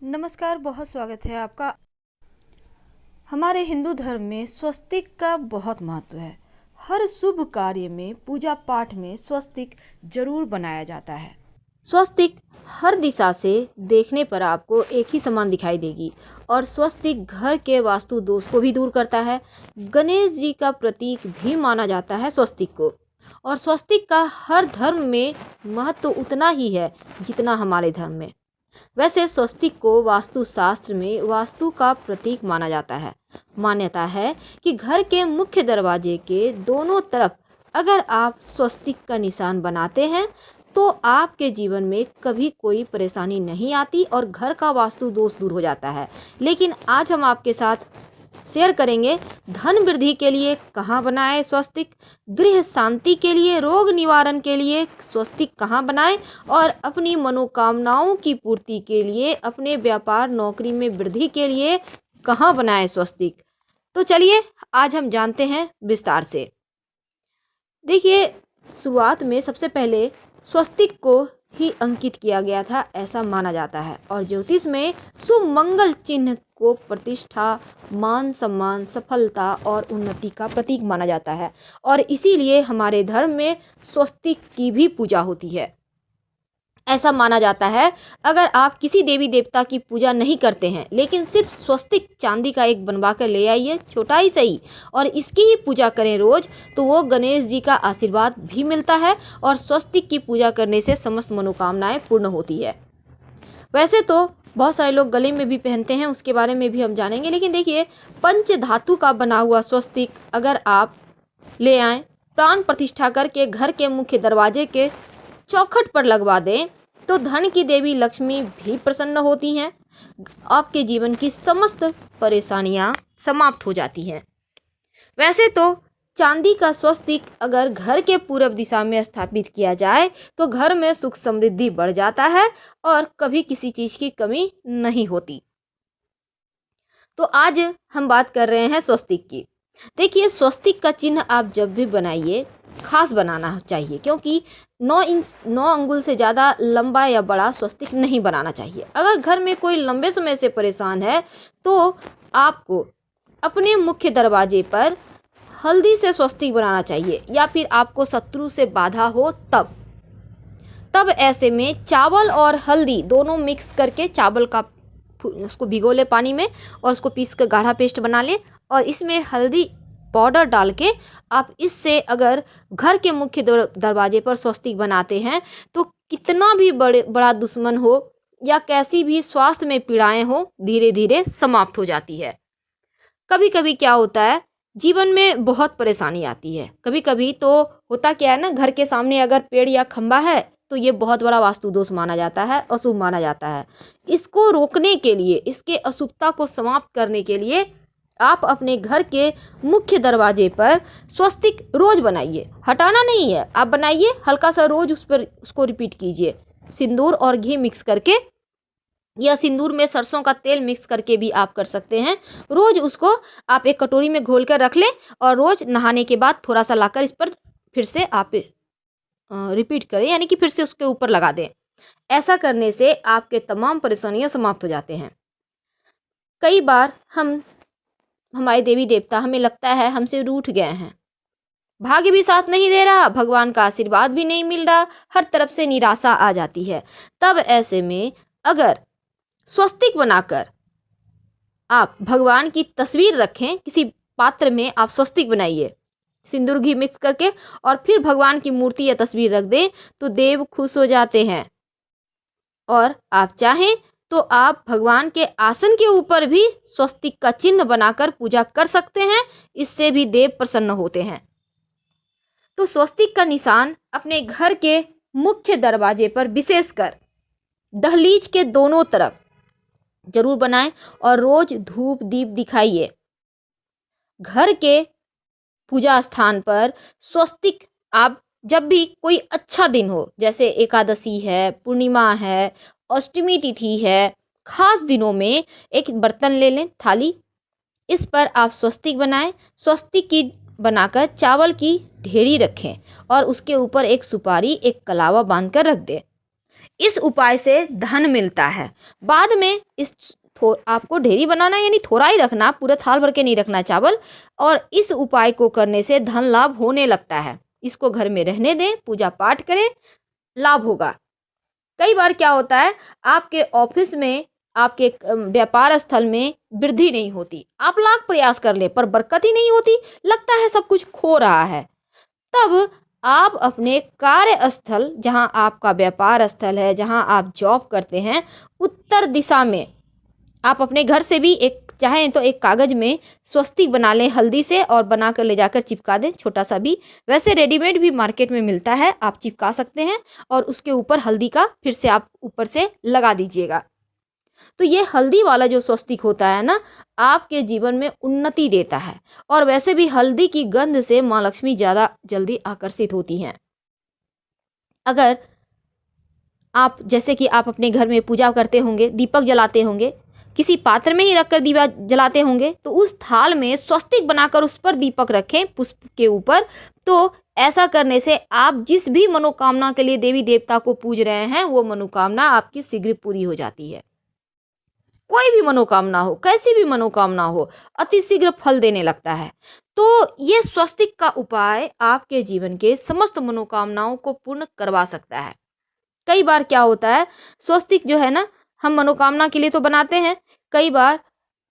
नमस्कार, बहुत स्वागत है आपका। हमारे हिंदू धर्म में स्वस्तिक का बहुत महत्व है। हर शुभ कार्य में, पूजा पाठ में स्वस्तिक जरूर बनाया जाता है। स्वस्तिक हर दिशा से देखने पर आपको एक ही समान दिखाई देगी और स्वस्तिक घर के वास्तु दोष को भी दूर करता है। गणेश जी का प्रतीक भी माना जाता है स्वस्तिक को, और स्वस्तिक का हर धर्म में महत्व उतना ही है जितना हमारे धर्म में। वैसे स्वस्तिक को वास्तुशास्त्र में वास्तु का प्रतीक माना जाता है। मान्यता है कि घर के मुख्य दरवाजे के दोनों तरफ अगर आप स्वस्तिक का निशान बनाते हैं तो आपके जीवन में कभी कोई परेशानी नहीं आती और घर का वास्तु दोष दूर हो जाता है। लेकिन आज हम आपके साथ शेयर करेंगे धन वृद्धि के लिए कहाँ बनाएं स्वस्तिक, गृह शांति के लिए, रोग निवारण के लिए स्वस्तिक कहाँ बनाएं और अपनी मनोकामनाओं की पूर्ति के लिए, अपने व्यापार नौकरी में वृद्धि के लिए कहाँ बनाएं स्वस्तिक। तो चलिए आज हम जानते हैं विस्तार से। देखिए, शुरुआत में सबसे पहले स्वस्तिक को ही अंकित किया गया था, ऐसा माना जाता है। और ज्योतिष में शुभ मंगल चिन्ह को प्रतिष्ठा, मान सम्मान, सफलता और उन्नति का प्रतीक माना जाता है, और इसीलिए हमारे धर्म में स्वस्तिक की भी पूजा होती है। ऐसा माना जाता है अगर आप किसी देवी देवता की पूजा नहीं करते हैं लेकिन सिर्फ स्वस्तिक चांदी का एक बनवा कर ले आइए, छोटा ही सही, और इसकी ही पूजा करें रोज, तो वो गणेश जी का आशीर्वाद भी मिलता है और स्वस्तिक की पूजा करने से समस्त मनोकामनाएं पूर्ण होती है। वैसे तो बहुत सारे लोग गले में भी पहनते हैं, उसके बारे में भी हम जानेंगे। लेकिन देखिए, पंच धातु का बना हुआ स्वस्तिक अगर आप ले आएँ, प्राण प्रतिष्ठा करके घर के मुख्य दरवाजे के चौखट पर लगवा दें तो धन की देवी लक्ष्मी भी प्रसन्न होती हैं। आपके जीवन की समस्त परेशानियां समाप्त हो जाती हैं। वैसे तो चांदी का स्वस्तिक अगर घर के पूर्व दिशा में स्थापित किया जाए तो घर में सुख समृद्धि बढ़ जाता है और कभी किसी चीज की कमी नहीं होती। तो आज हम बात कर रहे हैं स्वस्तिक की। देखिए, स्वस्तिक का चिन्ह आप जब भी बनाइए खास बनाना चाहिए, क्योंकि 9 अंगुल से ज़्यादा लंबा या बड़ा स्वस्तिक नहीं बनाना चाहिए। अगर घर में कोई लंबे समय से परेशान है तो आपको अपने मुख्य दरवाजे पर हल्दी से स्वस्तिक बनाना चाहिए, या फिर आपको शत्रु से बाधा हो तब ऐसे में चावल और हल्दी दोनों मिक्स करके, चावल का उसको भिगो ले पानी में और उसको पीस कर गाढ़ा पेस्ट बना ले, और इसमें हल्दी पाउडर डाल के आप इससे अगर घर के मुख्य दरवाजे पर स्वस्तिक बनाते हैं तो कितना भी बड़ा दुश्मन हो या कैसी भी स्वास्थ्य में पीड़ाएं हो, धीरे धीरे समाप्त हो जाती है। कभी कभी क्या होता है, जीवन में बहुत परेशानी आती है। कभी कभी तो होता क्या है ना, घर के सामने अगर पेड़ या खंबा है तो ये बहुत बड़ा वास्तु दोष माना जाता है, अशुभ माना जाता है। इसको रोकने के लिए, इसके अशुभता को समाप्त करने के लिए आप अपने घर के मुख्य दरवाजे पर स्वस्तिक रोज बनाइए। हटाना नहीं है, आप बनाइए, हल्का सा रोज उस पर उसको रिपीट कीजिए। सिंदूर और घी मिक्स करके या सिंदूर में सरसों का तेल मिक्स करके भी आप कर सकते हैं। रोज उसको आप एक कटोरी में घोल कर रख लें और रोज नहाने के बाद थोड़ा सा लाकर इस पर फिर से आप रिपीट करें, यानी कि फिर से उसके ऊपर लगा दें। ऐसा करने से आपके तमाम परेशानियां समाप्त हो जाते हैं। कई बार हमारे देवी देवता, हमें लगता है हमसे रूठ गए हैं, भाग्य भी साथ नहीं दे रहा, भगवान का आशीर्वाद भी नहीं मिल रहा, हर तरफ से निराशा आ जाती है। तब ऐसे में अगर स्वस्तिक बनाकर आप भगवान की तस्वीर रखें, किसी पात्र में आप स्वस्तिक बनाइए सिंदूर घी मिक्स करके, और फिर भगवान की मूर्ति या तस्वीर रख दें तो देव खुश हो जाते हैं। और आप चाहें तो आप भगवान के आसन के ऊपर भी स्वस्तिक का चिन्ह बनाकर पूजा कर सकते हैं, इससे भी देव प्रसन्न होते हैं। तो स्वस्तिक का निशान अपने घर के मुख्य दरवाजे पर, विशेषकर दहलीज के दोनों तरफ जरूर बनाएं और रोज धूप दीप दिखाइए। घर के पूजा स्थान पर स्वस्तिक आप जब भी कोई अच्छा दिन हो, जैसे एकादशी है, पूर्णिमा है, अष्टमी तिथि है, खास दिनों में एक बर्तन ले लें, थाली, इस पर आप स्वस्तिक बनाएं। स्वस्तिक की बनाकर चावल की ढेरी रखें और उसके ऊपर एक सुपारी, एक कलावा बांध कर रख दें। इस उपाय से धन मिलता है। बाद में आपको ढेरी बनाना यानी थोड़ा ही रखना, पूरा थाल भर के नहीं रखना चावल। और इस उपाय को करने से धन लाभ होने लगता है। इसको घर में रहने दें, पूजा पाठ करें, लाभ होगा। कई बार क्या होता है, आपके ऑफिस में, आपके व्यापार स्थल में वृद्धि नहीं होती, आप लाख प्रयास कर ले पर बरकत ही नहीं होती, लगता है सब कुछ खो रहा है। तब आप अपने कार्यस्थल, जहां आपका व्यापार स्थल है, जहां आप जॉब करते हैं, उत्तर दिशा में आप अपने घर से भी एक चाहें तो एक कागज में स्वस्तिक बना लें हल्दी से, और बनाकर ले जाकर चिपका दें, छोटा सा भी। वैसे रेडीमेड भी मार्केट में मिलता है, आप चिपका सकते हैं। और उसके ऊपर हल्दी का फिर से आप ऊपर से लगा दीजिएगा। तो ये हल्दी वाला जो स्वस्तिक होता है ना, आपके जीवन में उन्नति देता है। और वैसे भी हल्दी की गंध से माँ लक्ष्मी ज़्यादा जल्दी आकर्षित होती हैं। अगर आप, जैसे कि आप अपने घर में पूजा करते होंगे, दीपक जलाते होंगे, किसी पात्र में ही रखकर दीवा जलाते होंगे, तो उस थाल में स्वस्तिक बनाकर उस पर दीपक रखें पुष्प के ऊपर। तो ऐसा करने से आप जिस भी मनोकामना के लिए देवी देवता को पूज रहे हैं, वो मनोकामना आपकी शीघ्र पूरी हो जाती है। कोई भी मनोकामना हो, कैसी भी मनोकामना हो, अति शीघ्र फल देने लगता है। तो ये स्वस्तिक का उपाय आपके जीवन के समस्त मनोकामनाओं को पूर्ण करवा सकता है। कई बार क्या होता है, स्वस्तिक जो है ना, हम मनोकामना के लिए तो बनाते हैं, कई बार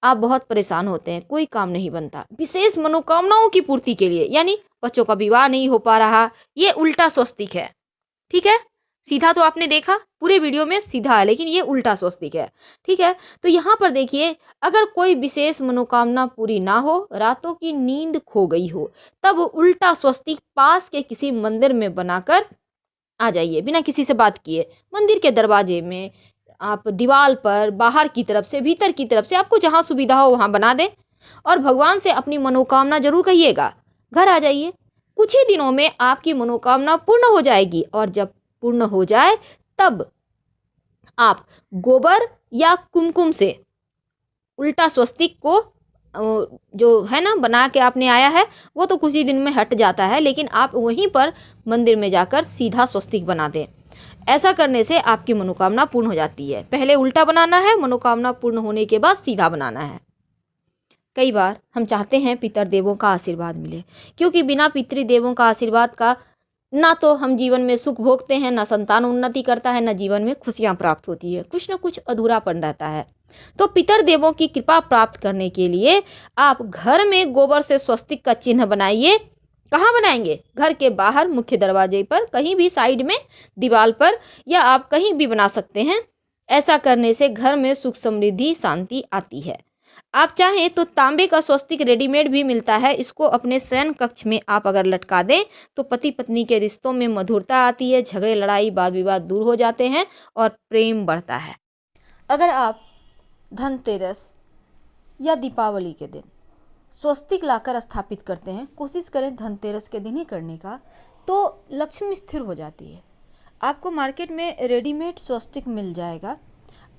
आप बहुत परेशान होते हैं, कोई काम नहीं बनता, विशेष मनोकामनाओं की पूर्ति के लिए, यानी बच्चों का विवाह नहीं हो पा रहा, ये उल्टा स्वस्तिक है। ठीक है, सीधा तो आपने देखा पूरे वीडियो में सीधा है, लेकिन ये उल्टा स्वस्तिक है। ठीक है, तो यहाँ पर देखिए, अगर कोई विशेष मनोकामना पूरी ना हो, रातों की नींद खो गई हो, तब उल्टा स्वस्तिक पास के किसी मंदिर में बनाकर आ जाइए, बिना किसी से बात किए। मंदिर के दरवाजे में, आप दीवार पर, बाहर की तरफ से, भीतर की तरफ से, आपको जहाँ सुविधा हो वहाँ बना दें। और भगवान से अपनी मनोकामना जरूर कहिएगा। घर आ जाइए, कुछ ही दिनों में आपकी मनोकामना पूर्ण हो जाएगी। और जब पूर्ण हो जाए, तब आप गोबर या कुमकुम से उल्टा स्वस्तिक को जो है ना बना के आपने आया है, वो तो कुछ ही दिन में हट जाता है, लेकिन आप वहीं पर मंदिर में जाकर सीधा स्वस्तिक बना दें। ऐसा करने से आपकी मनोकामना पूर्ण हो जाती है। पहले उल्टा बनाना है, मनोकामना पूर्ण होने के बाद सीधा बनाना है। कई बार हम चाहते हैं पितृदेवों का आशीर्वाद मिले, क्योंकि बिना पितृदेवों का आशीर्वाद का ना तो हम जीवन में सुख भोगते हैं, ना संतान उन्नति करता है, ना जीवन में खुशियां प्राप्त होती है, कुछ ना कुछ अधूरापन रहता है। तो पितृदेवों की कृपा प्राप्त करने के लिए आप घर में गोबर से स्वस्तिक का चिन्ह बनाइए। कहाँ बनाएंगे? घर के बाहर, मुख्य दरवाजे पर, कहीं भी साइड में, दीवार पर, या आप कहीं भी बना सकते हैं। ऐसा करने से घर में सुख, समृद्धि, शांति आती है। आप चाहें तो तांबे का स्वस्तिक रेडीमेड भी मिलता है, इसको अपने शयन कक्ष में आप अगर लटका दें, तो पति पत्नी के रिश्तों में मधुरता आती है, झगड़े, लड़ाई, वाद विवाद दूर हो जाते हैं और प्रेम बढ़ता है। अगर आप धनतेरस या दीपावली के दिन स्वस्तिक लाकर स्थापित करते हैं, कोशिश करें धनतेरस के दिन ही करने का, तो लक्ष्मी स्थिर हो जाती है। आपको मार्केट में रेडीमेड स्वस्तिक मिल जाएगा।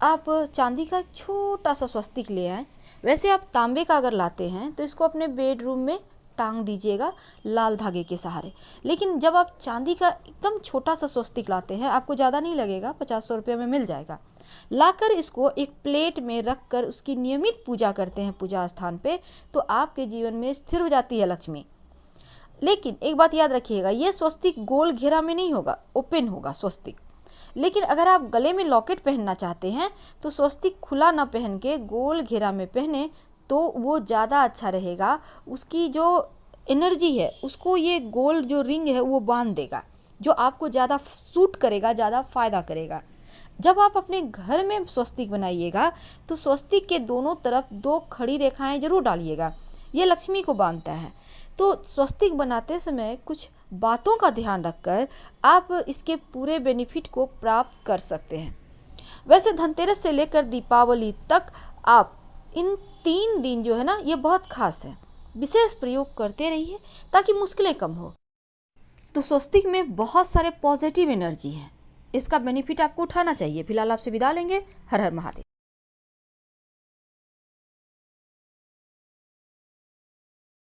आप चांदी का एक छोटा सा स्वस्तिक ले आएँ। वैसे आप तांबे का अगर लाते हैं तो इसको अपने बेडरूम में टांग दीजिएगा लाल धागे के सहारे। लेकिन जब आप चांदी का एकदम छोटा सा स्वस्तिक लाते हैं, आपको ज़्यादा नहीं लगेगा, 50-100 रुपये में मिल जाएगा। लाकर इसको एक प्लेट में रख कर उसकी नियमित पूजा करते हैं पूजा स्थान पे, तो आपके जीवन में स्थिर हो जाती है लक्ष्मी। लेकिन एक बात याद रखिएगा, ये स्वस्तिक गोल घेरा में नहीं होगा, ओपन होगा स्वस्तिक। लेकिन अगर आप गले में लॉकेट पहनना चाहते हैं तो स्वस्तिक खुला ना पहन के गोल घेरा में पहने, तो वो ज़्यादा अच्छा रहेगा। उसकी जो एनर्जी है उसको ये गोल जो रिंग है वो बांध देगा, जो आपको ज़्यादा सूट करेगा, ज़्यादा फायदा करेगा। जब आप अपने घर में स्वस्तिक बनाइएगा तो स्वस्तिक के दोनों तरफ 2 खड़ी रेखाएं जरूर डालिएगा, ये लक्ष्मी को बांधता है। तो स्वस्तिक बनाते समय कुछ बातों का ध्यान रखकर आप इसके पूरे बेनिफिट को प्राप्त कर सकते हैं। वैसे धनतेरस से लेकर दीपावली तक आप इन 3 दिन जो है ना, ये बहुत खास है, विशेष प्रयोग करते रहिए ताकि मुश्किलें कम हो। तो स्वस्तिक में बहुत सारे पॉजिटिव एनर्जी हैं, इसका बेनिफिट आपको उठाना चाहिए। फिलहाल आपसे विदा लेंगे। हर हर महादेव।